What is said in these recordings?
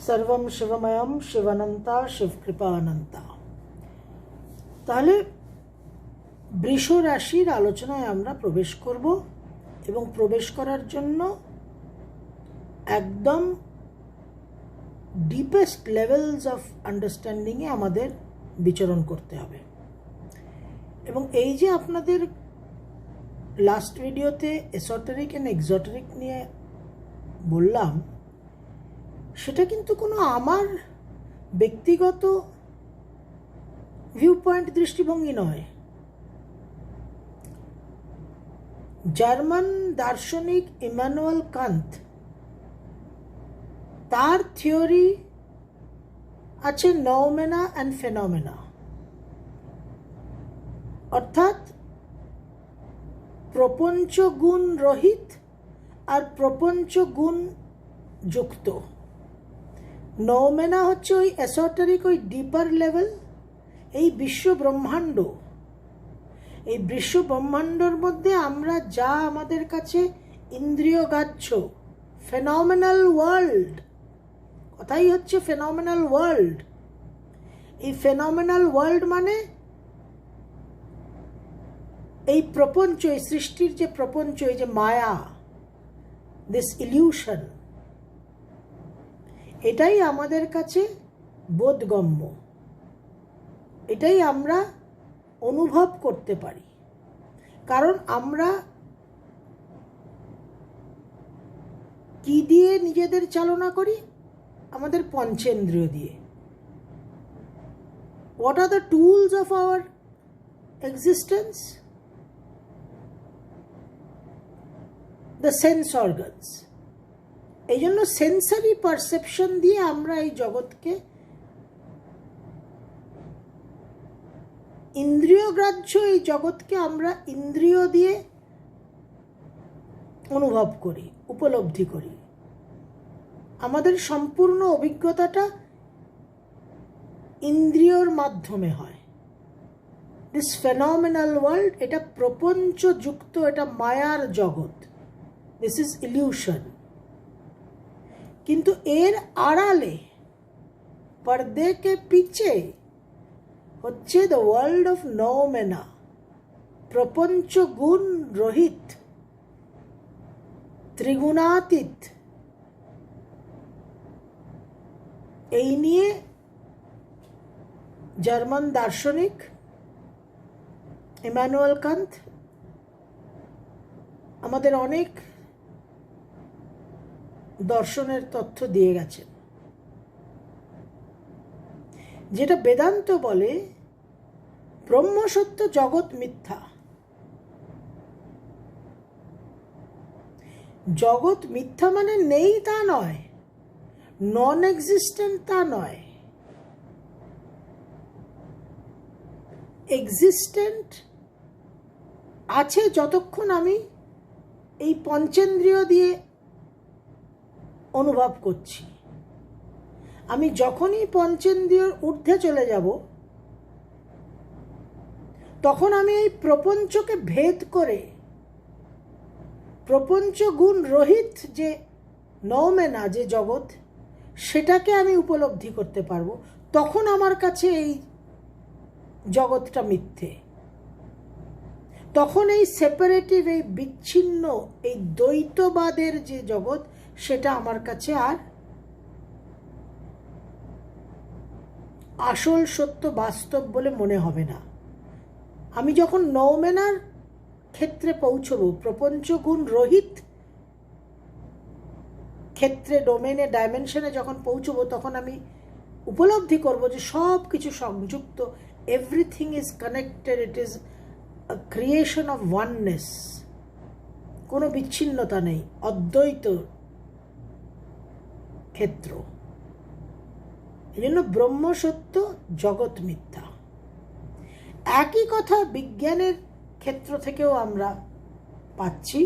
सर्वम शिवमयम शिवानंता शिवकृपा अनंता। তাহলে বৃষ রাশির আলোচনায় আমরা প্রবেশ করব এবং প্রবেশ করার জন্য একদম ডিপেস্ট লেভেলস অফ আন্ডারস্ট্যান্ডিংয়ে আমাদের বিচরণ করতে হবে। এবং এই যে আপনাদের লাস্ট ভিডিওতে এসোটেরিক অ্যান্ড এক্সোটেরিক নিয়ে বললাম, সেটা কিন্তু কোনো আমার ব্যক্তিগত ভিউ পয়েন্ট দৃষ্টিভঙ্গি নয়। জার্মান দার্শনিক ইমানুয়েল কান্ত, তার থিওরি আছে নওমেনা অ্যান্ড ফেনোমেনা, অর্থাৎ প্রপঞ্চ গুণ রহিত আর প্রপঞ্চ গুণ যুক্ত। নওমেনা হচ্ছে ওই এসোটেরিক, ওই ডিপার লেভেল। এই বিশ্ব ব্রহ্মাণ্ড, এই বিশ্ব ব্রহ্মাণ্ডর মধ্যে আমরা যা আমাদের কাছে ইন্দ্রিয়গ্রাহ্য ফেনোমেনাল ওয়ার্ল্ড, কথাই হচ্ছে ফেনোমেনাল ওয়ার্ল্ড। এই ফেনোমেনাল ওয়ার্ল্ড মানে এই প্রপঞ্চ, এই সৃষ্টির যে প্রপঞ্চ, এই যে মায়া, দিস ইলিউশন, এটাই আমাদের কাছে বোধগম্য, এটাই আমরা অনুভব করতে পারি। কারণ আমরা কি দিয়ে নিজেদের চালনা করি? আমাদের পঞ্চেন্দ্রিয় দিয়ে। What are the tools of our existence? The sense organs. এই জন্য সেন্সারি পারসেপশন দিয়ে আমরা এই জগৎকে, ইন্দ্রিয়গ্রাহ্য এই জগৎকে আমরা ইন্দ্রিয় দিয়ে অনুভব করি, উপলব্ধি করি। আমাদের সম্পূর্ণ অভিজ্ঞতাটা ইন্দ্রিয়র মাধ্যমে হয়। দিস ফেনোমেনাল ওয়ার্ল্ড, এটা প্রপঞ্চযুক্ত, এটা মায়ার জগৎ, দিস ইজ ইলিউশন। কিন্তু এর আড়ালে, পর্দে কে পিছে হচ্ছে দ্য ওয়ার্ল্ড অফ নওমেনা, প্রপঞ্চ গুণ রহিত, ত্রিগুণাতীত। এই নিয়ে জার্মান দার্শনিক ইমানুয়েল কান্ত আমাদের অনেক দর্শনের তথ্য দিয়ে গেছেন। যেটা বেদান্ত বলে ব্রহ্ম সত্য, জগৎ মিথ্যা। জগৎ মিথ্যা মানে নেই তা নয়, নন এক্সিস্টেন্ট তা নয়। এক্সিস্টেন্ট আছে যতক্ষণ আমি এই পঞ্চেন্দ্রিয় দিয়ে অনুভব করছি। আমি যখনই পঞ্চেন্দ্রিয়র ঊর্ধ্বে চলে যাব, তখন আমি এই প্রপঞ্চকে ভেদ করে প্রপঞ্চ গুণ রহিত যে নওমেনা, যে জগৎ, সেটাকে আমি উপলব্ধি করতে পারবো। তখন আমার কাছে এই জগৎটা মিথ্যে। তখন এই সেপারেটিভ, এই বিচ্ছিন্ন, এই দ্বৈতবাদের যে জগৎ, সেটা আমার কাছে আর আসল সত্য, বাস্তব বলে মনে হবে না। আমি যখন নওমেনার ক্ষেত্রে পৌঁছবো, প্রপঞ্চ গুণ রহিত ক্ষেত্রে, ডোমেনে, ডাইমেনশনে যখন পৌঁছবো, তখন আমি উপলব্ধি করব যে সব কিছু সংযুক্ত, everything is connected, it is a creation of oneness, কোনো বিচ্ছিন্নতা নেই, অদ্বৈত ক্ষেত্র। এই জন্য ব্রহ্ম সত্য, জগৎ মিথ্যা। একই কথা বিজ্ঞানের ক্ষেত্র থেকেও আমরা পাচ্ছি।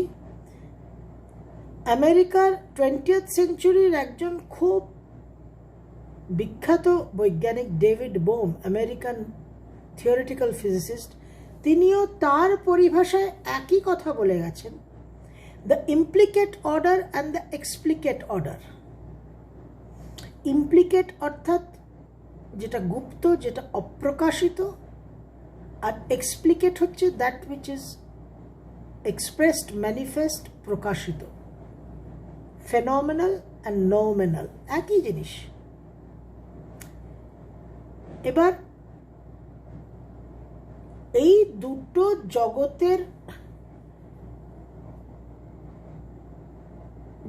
আমেরিকার 20th সেঞ্চুরির একজন খুব বিখ্যাত বৈজ্ঞানিক David Bohm, American theoretical physicist, তিনিও তার পরিভাষায় একই কথা বলে গেছেন, the implicate order and the explicate order. Implicate অর্থাৎ যেটা গুপ্ত, যেটা অপ্রকাশিত, আর এক্সপ্লিকেট হচ্ছে that which is expressed, manifest, প্রকাশিত। ফেনোমেনাল অ্যান্ড নোমেনাল একই জিনিস। এবার এই দুটো জগতের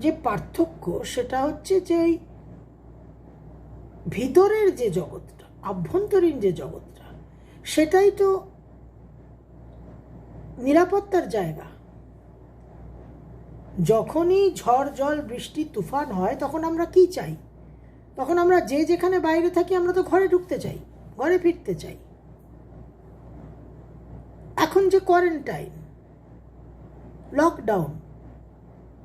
যে পার্থক্য সেটা হচ্ছে যে এই ভিতরের যে জগৎটা, আভ্যন্তরীণ যে জগৎটা, সেটাই তো নিরাপত্তার জায়গা। যখনই ঝড় জল বৃষ্টি তুফান হয় তখন আমরা কি চাই? তখন আমরা যে যেখানে বাইরে থাকি আমরা তো ঘরে ঢুকতে চাই, ঘরে ফিরতে চাই। এখন যে কোয়ারেন্টাইন, লকডাউন,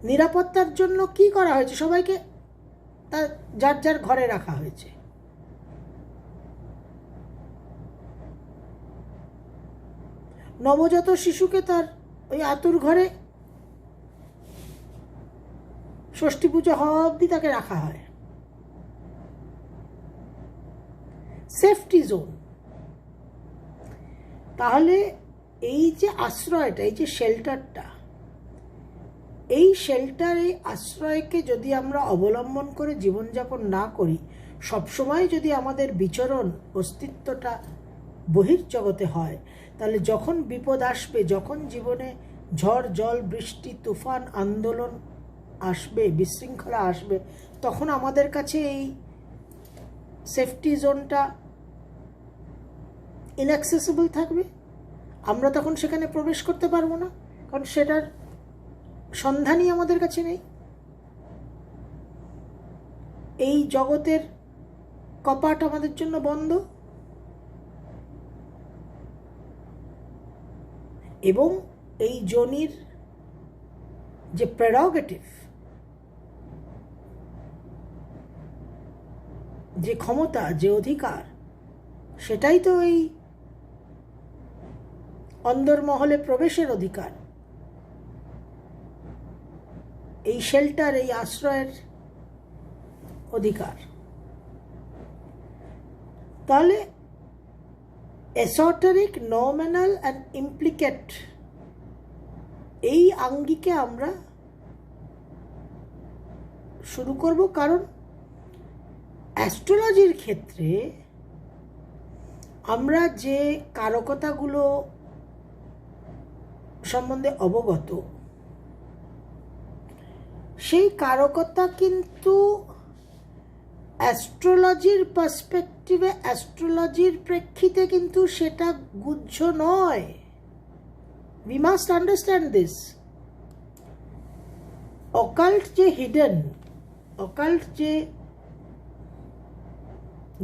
নিরাপত্তার জন্য কি করা হয়েছে? সবাইকে তার যার যার ঘরে রাখা হয়েছে। নবজাত শিশুকে তার ওই আতুর ঘরে ষষ্ঠী পুজো হওয়া অবধি তাকে রাখা হয়। Safety zone. তাহলে এই যে আশ্রয়টা, এই যে শেল্টারটা, এই শেল্টার, এই আশ্রয়কে যদি আমরা অবলম্বন করে জীবনযাপন না করি, সবসময় যদি আমাদের বিচরণ, অস্তিত্বটা বহির্জগতে হয়, তাহলে যখন বিপদ আসবে, যখন জীবনে ঝড় জল বৃষ্টি তুফান আন্দোলন আসবে, বিশৃঙ্খলা আসবে, তখন আমাদের কাছে এই সেফটি জোনটা ইনঅ্যাক্সেসিবল থাকবে। আমরা তখন সেখানে প্রবেশ করতে পারবো না, কারণ সেটার সন্ধানই আমাদের কাছে নেই। এই জগতের কপাট আমাদের জন্য বন্ধ। এবং এই যোনির যে প্রেরোগেটিভ, যে ক্ষমতা, যে অধিকার, সেটাই তো এই অন্দরমহলে প্রবেশের অধিকার, এই শেল্টার, এই আশ্রয়ের অধিকার। তাহলে এসোটেরিক, নোমেনাল অ্যান্ড ইমপ্লিকেট, এই আঙ্গিকে আমরা শুরু করব। কারণ অ্যাস্ট্রোলজির ক্ষেত্রে আমরা যে কারকতাগুলো সম্বন্ধে অবগত, সেই কারকতা কিন্তু অ্যাস্ট্রোলজির পার্সপেক্টিভে, অ্যাস্ট্রোলজির প্রেক্ষিতে কিন্তু সেটা গুহ্য নয়। We must understand this. Occult যে হিডেন, অকাল্ট যে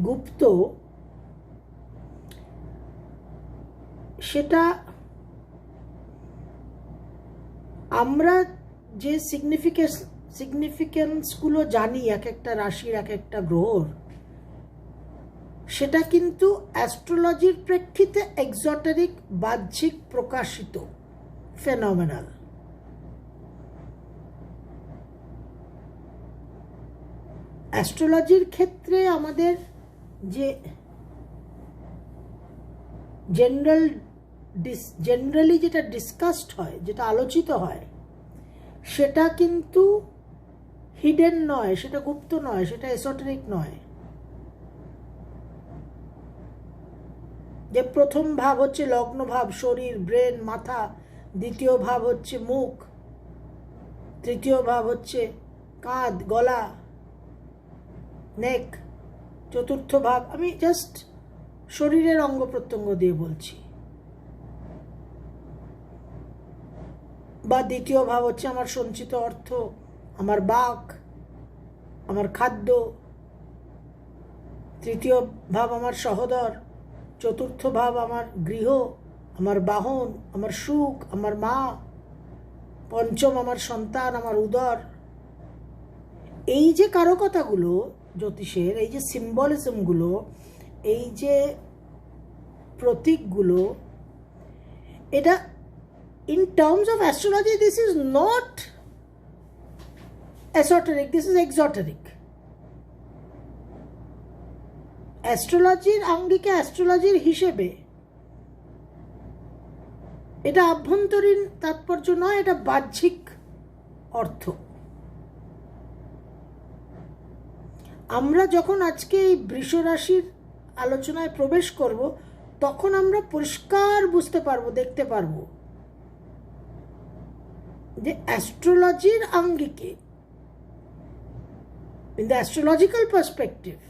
গুপ্ত, সেটা আমরা যে সিগনিফিকেন্সগুলো জানি এক একটা রাশির, এক একটা গ্রহর, সেটা কিন্তু অ্যাস্ট্রোলজির প্রেক্ষিতে এক্সোটেরিক, বাহ্যিক, প্রকাশিত, ফেনোমেনাল। অ্যাস্ট্রোলজির ক্ষেত্রে আমাদের যে জেনারেলি যেটা ডিসকাসড হয়, যেটা আলোচিত হয়, সেটা কিন্তু হিডেন নয়, সেটা গুপ্ত নয়, সেটা এসোটেরিক নয়। যে প্রথম ভাব হচ্ছে লগ্ন ভাব, শরীর, ব্রেন, মাথা। দ্বিতীয় ভাব হচ্ছে মুখ। তৃতীয় ভাব হচ্ছে কাঁধ, গলা, নেক। চতুর্থ ভাব, আমি জাস্ট শরীরের অঙ্গ প্রত্যঙ্গ দিয়ে বলছি। বা দ্বিতীয় ভাব হচ্ছে আমার সঞ্চিত অর্থ, আমার বাক, আমার খাদ্য। তৃতীয় ভাব আমার সহোদর। চতুর্থ ভাব আমার গৃহ, আমার বাহন, আমার সুখ, আমার মা। পঞ্চম আমার সন্তান, আমার উদর। এই যে কারকতাগুলো জ্যোতিষের, এই যে সিম্বলিজমগুলো, এই যে প্রতীকগুলো, এটা in terms of astrology this is not esoteric, this is exoteric. অ্যাস্ট্রোলজির আঙ্গিকে, অ্যাস্ট্রোলজির হিসেবে এটা আভ্যন্তরীণ তাৎপর্য নয়, এটা বাহ্যিক অর্থ। আমরা যখন আজকে এই বৃষ রাশির আলোচনায় প্রবেশ করব, তখন আমরা পরিষ্কার বুঝতে পারবো, দেখতে পারবো যে অ্যাস্ট্রোলজির আঙ্গিকে, in the astrological perspective,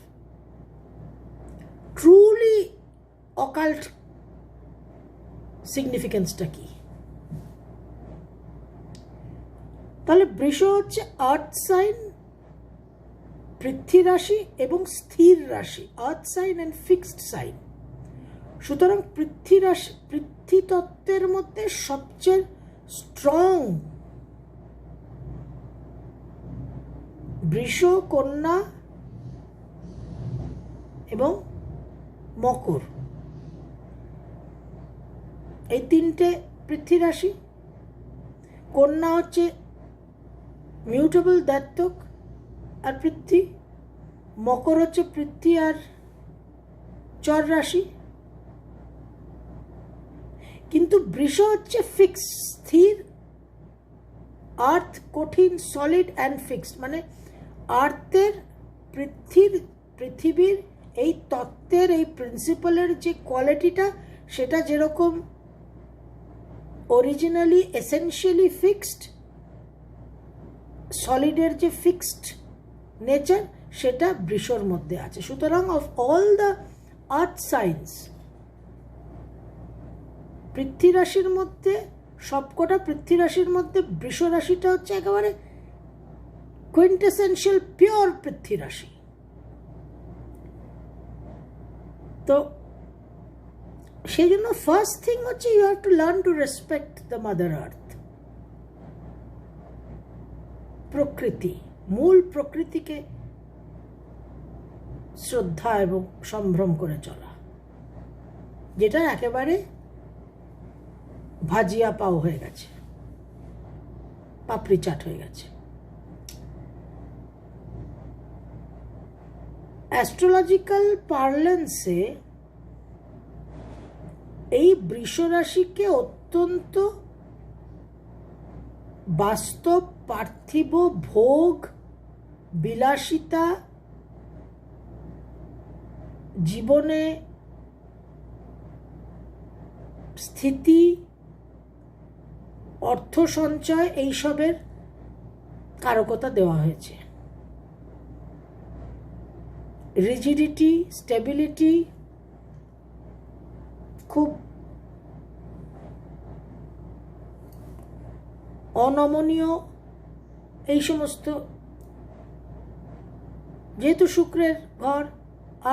truly occult সিগনিফিকেন্সটা কি। তাহলে বৃষ হচ্ছে আর্থ সাইন, পৃথ্বী রাশি এবং স্থির রাশি, earth sign and fixed sign. সুতরাং পৃথ্বী রাশি, পৃথ্বী তত্ত্বের মধ্যে সবচেয়ে স্ট্রং বৃষ, কন্যা এবং মকর, এই তিনটে পৃথ্বী রাশি। কন্যা হচ্ছে মিউটেবল দ্বাত্তক আর পৃথ্বী, মকর হচ্ছে পৃথ্বী আর চর রাশি, কিন্তু বৃষ হচ্ছে ফিক্স, স্থির, আর্থ, কঠিন, সলিড অ্যান্ড ফিক্সড। মানে আর্থের, পৃথিবীর এই তত্ত্বের, এই প্রিন্সিপালের যে কোয়ালিটিটা, সেটা যেরকম অরিজিনালি এসেনশিয়ালি ফিক্সড, সলিডের যে ফিক্সড নেচার, সেটা বৃষর মধ্যে আছে। সুতরাং of all the earth science, Prithvi রাশির মধ্যে, সবকটা পৃথ্বী রাশির মধ্যে বৃষ রাশিটা হচ্ছে একেবারে কোইন্টেসেনশিয়াল পিওর পৃথ্বী রাশি। তো সেই জন্য ফার্স্ট থিং হচ্ছে you have to learn to respect the mother earth, প্রকৃতি, মূল প্রকৃতিকে শ্রদ্ধা এবং সম্ভ্রম করে চলা, যেটা একেবারে ভাজিয়া পাও হয়ে গেছে, পাপড়ি চাট হয়ে গেছে। অ্যাস্ট্রোলজিক্যাল পার্লেন্সে এই বৃষ রাশিকে অত্যন্ত বাস্তব, পার্থিব ভোগ, বিলাসিতা, জীবনে স্থিতি, অর্থ সঞ্চয়, এইসবের কারকতা দেওয়া হয়েছে। রিজিডিটি, স্টেবিলিটি, খুব অনমনীয়, এই সমস্ত, যেহেতু শুক্রের ঘর,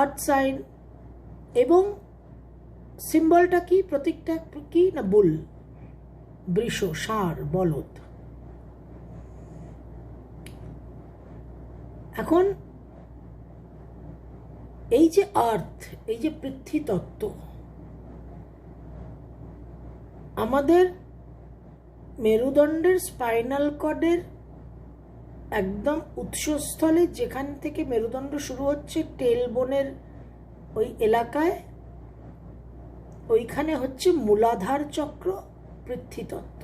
আর্থ সাইন, এবং সিম্বলটা কি, প্রতীকটা কি না, বুল, বৃষ, ষাঁড়, বলদ। এখন এই যে আর্থ, এই যে পৃথ্বী তত্ত্ব, আমাদের মেরুদণ্ডের স্পাইনাল কর্ডের একদম উৎসস্থলে, যেখান থেকে মেরুদণ্ড শুরু হচ্ছে, টেলবোনের ওই এলাকায়, ওইখানে হচ্ছে মূলাধার চক্র, পৃথ্বী তত্ত্ব।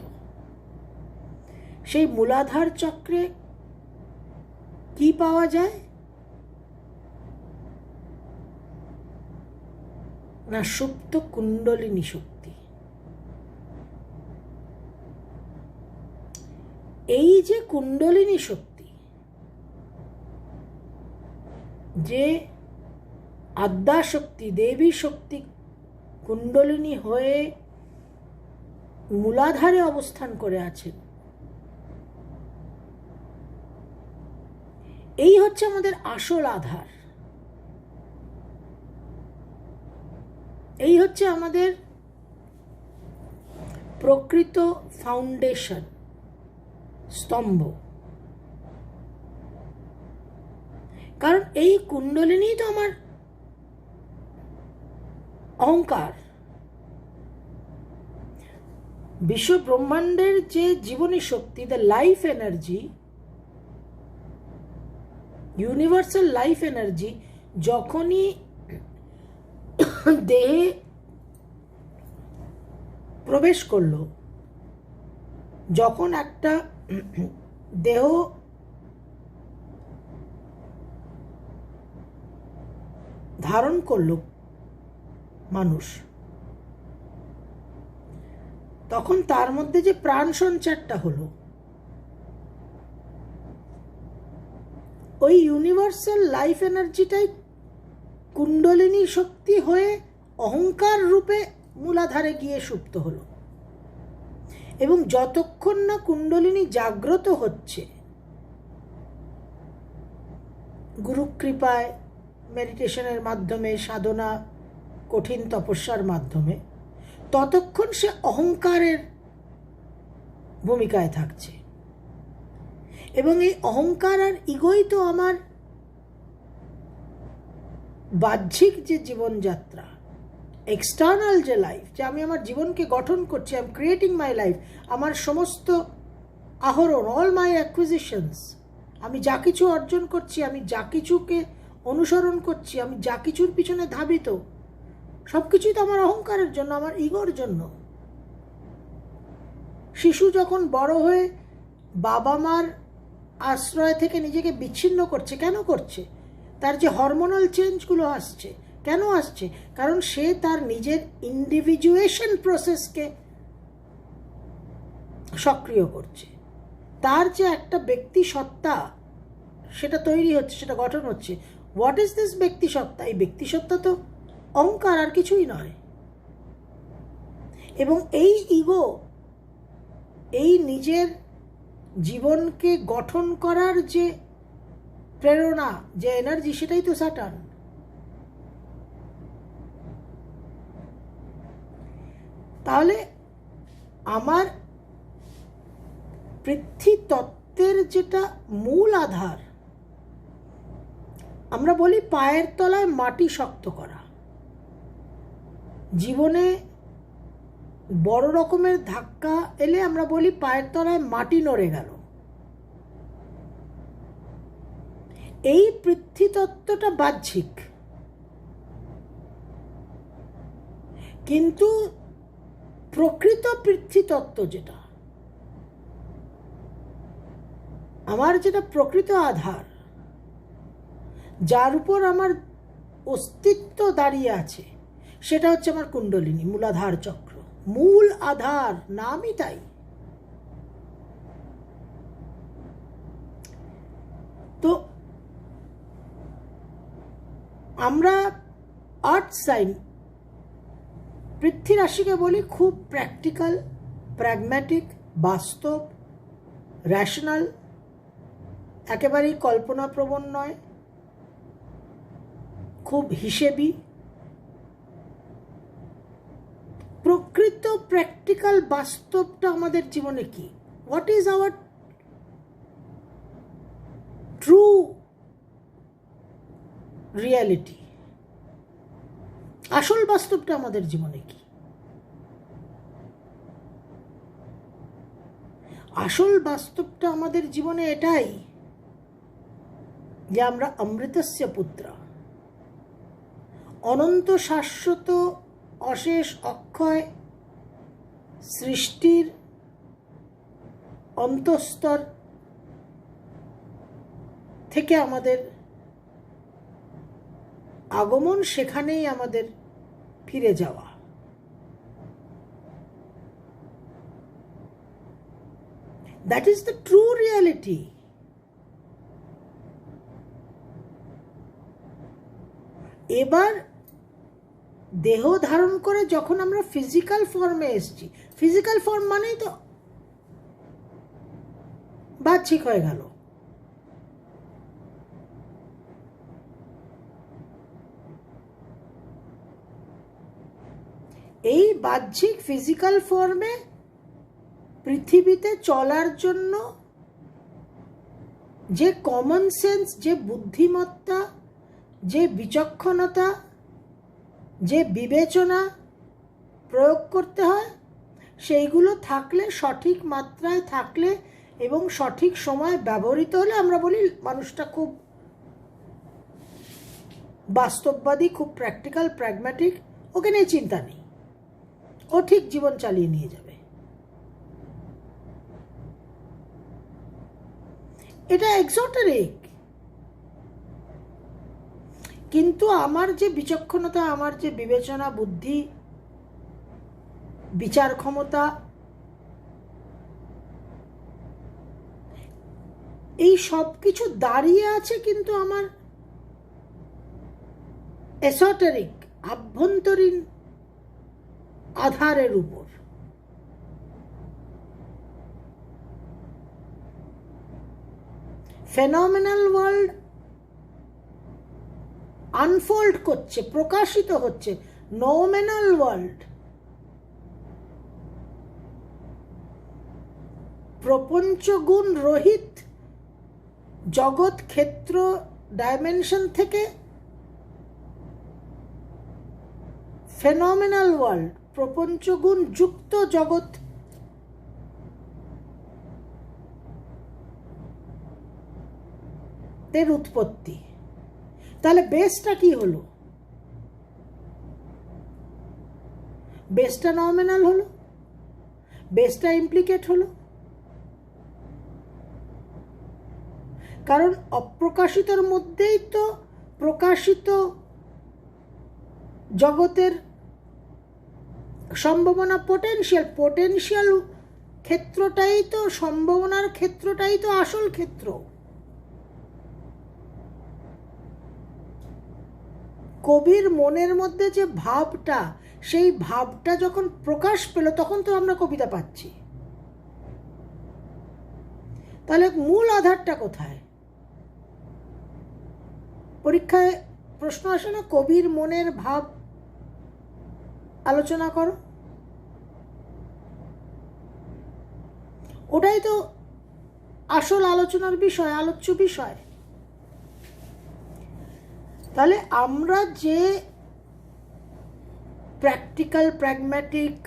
সেই মূলাধার চক্রে কি পাওয়া যায় না, সুপ্ত কুণ্ডলিনী শক্তি। এই যে কুণ্ডলিনী শক্তি, যে আদ্যা শক্তি, দেবী শক্তি কুণ্ডলিনী হয়ে মূলাধারে অবস্থান করে আছেন, এই হচ্ছে আমাদের আসল আধার, এই হচ্ছে আমাদের প্রকৃত ফাউন্ডেশন, স্তম্ভ। কারণ এই কুণ্ডলিনী তো আমার অহংকার। বিশ্ব ব্রহ্মাণ্ডের যে জীবনী শক্তি, the life energy, universal life energy, যখনই দেহে প্রবেশ করলো, যখন একটা দেহ ধারণ করলো মানুষ, তখন তার মধ্যে যে প্রাণ সঞ্চারটা হলো, ওই ইউনিভার্সাল লাইফ এনার্জিটাই কুণ্ডলিনী শক্তি হয়ে অহংকার রূপে মূলাধারে গিয়ে সুপ্ত হলো। এবং যতক্ষণ না কুণ্ডলিনী জাগ্রত হচ্ছে গুরুকৃপায়, মেডিটেশনের মাধ্যমে, সাধনা, কঠিন তপস্যার মাধ্যমে, ততক্ষণ সে অহংকারের ভূমিকায় থাকছে। এবং এই অহংকার আর ইগোই তো আমার বাহ্যিক যে জীবনযাত্রা, এক্সটার্নাল যে লাইফ, যে আমি আমার জীবনকে গঠন করছি, I am creating my life, আমার সমস্ত আহরণ, অল মাই অ্যাকুইজিশনস, আমি যা কিছু অর্জন করছি, আমি যা কিছুকে অনুসরণ করছি, আমি যা কিছুর পিছনে ধাবিত, সব কিছুই তো আমার অহংকারের জন্য, আমার ইগোর জন্য। শিশু যখন বড় হয়ে বাবা মার আশ্রয় থেকে নিজেকে বিচ্ছিন্ন করছে, কেন করছে? তার যে হরমোনাল চেঞ্জগুলো আসছে, কেন আসছে? কারণ সে তার নিজের ইন্ডিভিজুয়েশন প্রসেসকে সক্রিয় করছে। তার যে একটা ব্যক্তি সত্তা, সেটা তৈরি হচ্ছে, সেটা গঠন হচ্ছে। হোয়াট ইজ দিস ব্যক্তি সত্তা? এই ব্যক্তি সত্তা তো অহংকার, আর কিছুই নয়। এবং এই ইগো, এই নিজের জীবনকে গঠন করার যে প্রেরণা, যে এনার্জি, সেটাই তো স্যাটার্ন। তাহলে আমার পৃথ্বী তত্ত্বের যেটা মূল আধার, আমরা বলি পায়ের তলায় মাটি শক্ত করা। জীবনে বড় রকমের ধাক্কা এলে আমরা বলি পায়ের তলায় মাটি নড়ে গেল। এই পৃথ্বীতত্ত্বটা বাহ্যিক, কিন্তু প্রকৃত পৃথ্বীতত্ত্ব যেটা, আমার যেটা প্রকৃত আধার, যার উপর আমার অস্তিত্ব দাঁড়িয়ে আছে, সেটা হচ্ছে আমার কুণ্ডলিনী, মূলাধার চক্র। মূল আধার, নামই তাই। তো আমরা আর্থ সাইন পৃথ্বী রাশিকে বলি খুব প্র্যাকটিক্যাল, প্র্যাগম্যাটিক, বাস্তব, র্যাশনাল, একেবারেই কল্পনাপ্রবণ নয়, খুব হিসেবি। প্রকৃত প্র্যাকটিক্যাল বাস্তবটা আমাদের জীবনে কি? What is our true reality? আসল বাস্তবটা আমাদের জীবনে কি? আসল বাস্তবটা আমাদের জীবনে এটাই যে আমরা অমৃতস্য পুত্র, অনন্ত শাশ্বত অশেষ অক্ষয় সৃষ্টির অন্তঃস্তর থেকে আমাদের আগমন, সেখানেই আমাদের ফিরে যাওয়া। That is the true reality. এবার দেহ ধারণ করে যখন আমরা ফিজিক্যাল ফর্মে এসেছি, ফিজিক্যাল ফর্ম মানেই তো বাহ্যিক হয়ে গেল। এই বাহ্যিক ফিজিক্যাল ফর্মে পৃথিবীতে চলার জন্য যে কমন সেন্স, যে বুদ্ধিমত্তা, যে বিচক্ষণতা, যে বিবেচনা প্রয়োগ করতে হয়, সেইগুলো থাকলে, সঠিক মাত্রায় থাকলে এবং সঠিক সময় ব্যবহৃত হলে, আমরা বলি মানুষটা খুব বাস্তববাদী, খুব প্র্যাকটিক্যাল, প্র্যাগম্যাটিক, ওকে নিয়ে চিন্তা নেই, ও ঠিক জীবন চালিয়ে নিয়ে যাবে। এটা এক্সোটেরিক। কিন্তু আমার যে বিচক্ষণতা, আমার যে বিবেচনা, বুদ্ধি, বিচার ক্ষমতা, এই সব কিছু দাঁড়িয়ে আছে কিন্তু আমার এসোটেরিক আভ্যন্তরীণ আধারের উপর। ফেনোমেনাল ওয়ার্ল্ড আনফোল্ড করছে, প্রকাশিত হচ্ছে। নোমেনাল ওয়ার্ল্ড, প্রপঞ্চগুণ রহিত জগৎ ক্ষেত্র ডাইমেনশন থেকে ফেনোমেনাল ওয়ার্ল্ড, প্রপঞ্চগুণ যুক্ত জগৎ এর উৎপত্তি। তাহলে বেসটা কি হলো? বেসটা নমিনাল হলো, বেসটা ইমপ্লিকেট হলো। কারণ অপ্রকাশিতর মধ্যেই তো প্রকাশিত জগতের সম্ভাবনা, পোটেনশিয়াল। পোটেনশিয়াল ক্ষেত্রটাই তো, সম্ভাবনার ক্ষেত্রটাই তো আসল ক্ষেত্র। কবির মনের মধ্যে যে ভাবটা, সেই ভাবটা যখন প্রকাশ পেল তখন তো আমরা কবিতা পাচ্ছি। তাহলে মূল আধারটা কোথায়? পরীক্ষায় প্রশ্ন আসে না, কবির মনের ভাব আলোচনা করো। ওটাই তো আসল আলোচনার বিষয়, আলোচ্য বিষয়। তাহলে আমরা যে প্র্যাকটিক্যাল, প্র্যাগম্যাটিক,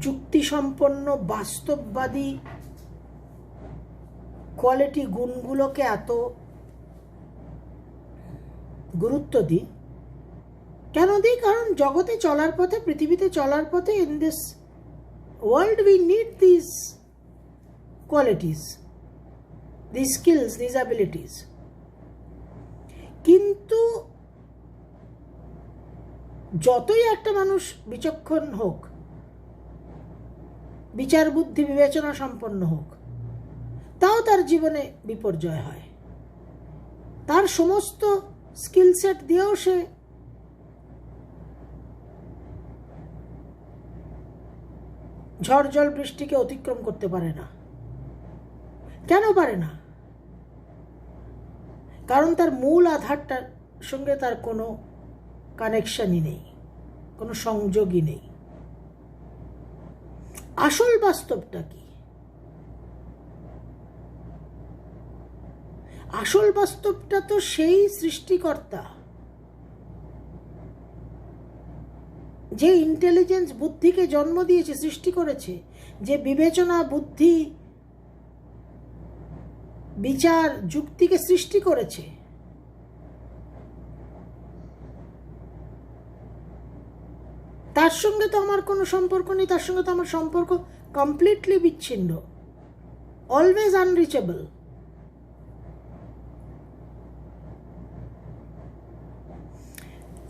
যুক্তিসম্পন্ন, বাস্তববাদী কোয়ালিটি গুণগুলোকে এত গুরুত্ব দিই, কেন দিই? কারণ জগতে চলার পথে, পৃথিবীতে চলার পথে, in this world we need this qualities, this skills, this abilities. কিন্তু যতই একটা মানুষ বিচক্ষণ হোক, বিচার বুদ্ধি বিবেচনা সম্পন্ন হোক, তাও তার জীবনে বিপর্যয় হয়। তার সমস্ত স্কিল সেট দিয়েও সে ঝড় জল বৃষ্টিকে অতিক্রম করতে পারে না। কেন পারে না? কারণ তার মূল আধারটার সঙ্গে তার কোনো কানেকশনই নেই, কোনো সংযোগই নেই। আসল বাস্তবটা কি? আসল বাস্তবটা তো সেই সৃষ্টিকর্তা, যে ইন্টেলিজেন্স, বুদ্ধিকে জন্ম দিয়েছে, সৃষ্টি করেছে, যে বিবেচনা, বুদ্ধি, বিচার, যুক্তিকে সৃষ্টি করেছে, তার সঙ্গে তো আমার কোনো সম্পর্ক নেই। তার সঙ্গে তো আমার সম্পর্ক কমপ্লিটলি বিচ্ছিন্ন, অলওয়েজ আনরিচেবল।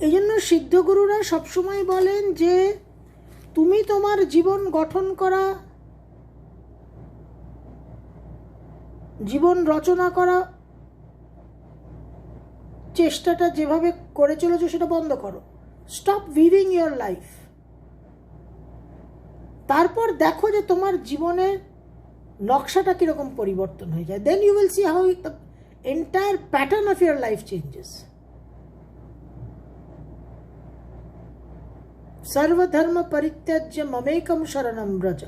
এই জন্য সিদ্ধগুরুরা সবসময় বলেন যে তুমি তোমার জীবন গঠন করা, জীবন রচনা করা চেষ্টাটা যেভাবে করে চলেছো সেটা বন্ধ করো। Stop weaving your life. তারপর দেখো যে তোমার জীবনের নকশাটা কিরকম পরিবর্তন হয়ে যায়। Then you will see how the entire pattern of your life changes. सर्वधर्म परित्यज्य ममेकम शरणम व्रज।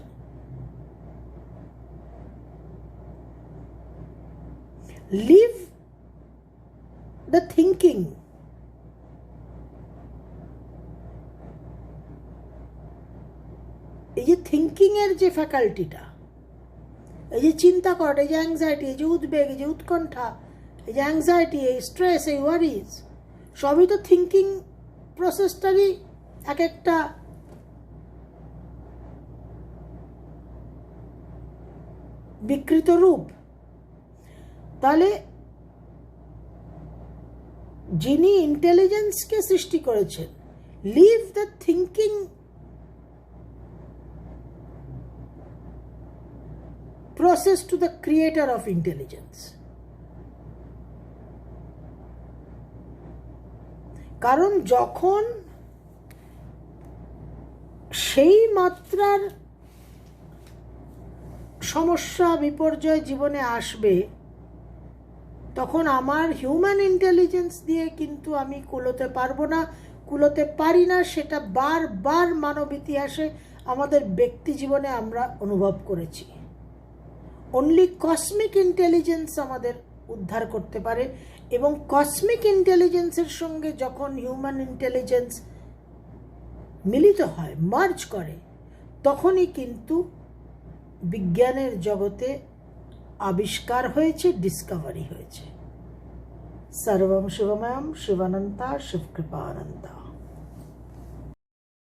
Live the thinking. এই যে থিঙ্কিং এর যে ফ্যাকাল্টিটা, এই যে চিন্তা করা, এই যে অ্যাংজাইটি, এই যে উদ্বেগ, এই যে উৎকণ্ঠা, এই যে অ্যাংজাইটি, এই স্ট্রেস, এই ওয়ারিজ, সবই তো থিঙ্কিং প্রসেসটারই এক একটা বিকৃত রূপ। তাহলে যিনি ইন্টেলিজেন্সকে সৃষ্টি করেছেন, leave the thinking process to the creator of intelligence. কারণ যখন সেই মাত্রার সমস্যা বিপর্যয় জীবনে আসবে, তখন আমার হিউম্যান ইন্টেলিজেন্স দিয়ে কিন্তু আমি কুলোতে পারবো না, কুলোতে পারি না। সেটা বারবার মানব ইতিহাসে আমাদের ব্যক্তি জীবনে আমরা অনুভব করেছি। অনলি কসমিক ইন্টেলিজেন্স আমাদের উদ্ধার করতে পারে, এবং কসমিক ইন্টেলিজেন্সের সঙ্গে যখন হিউম্যান ইন্টেলিজেন্স মিলিত হয়, মার্জ করে, তখনই কিন্তু বিজ্ঞানের জগতে আবিষ্কার হয়েছে, ডিসকভারি হয়েছে। সর্বম শিবময়ম শিবানন্তা শিবকৃপানন্তা।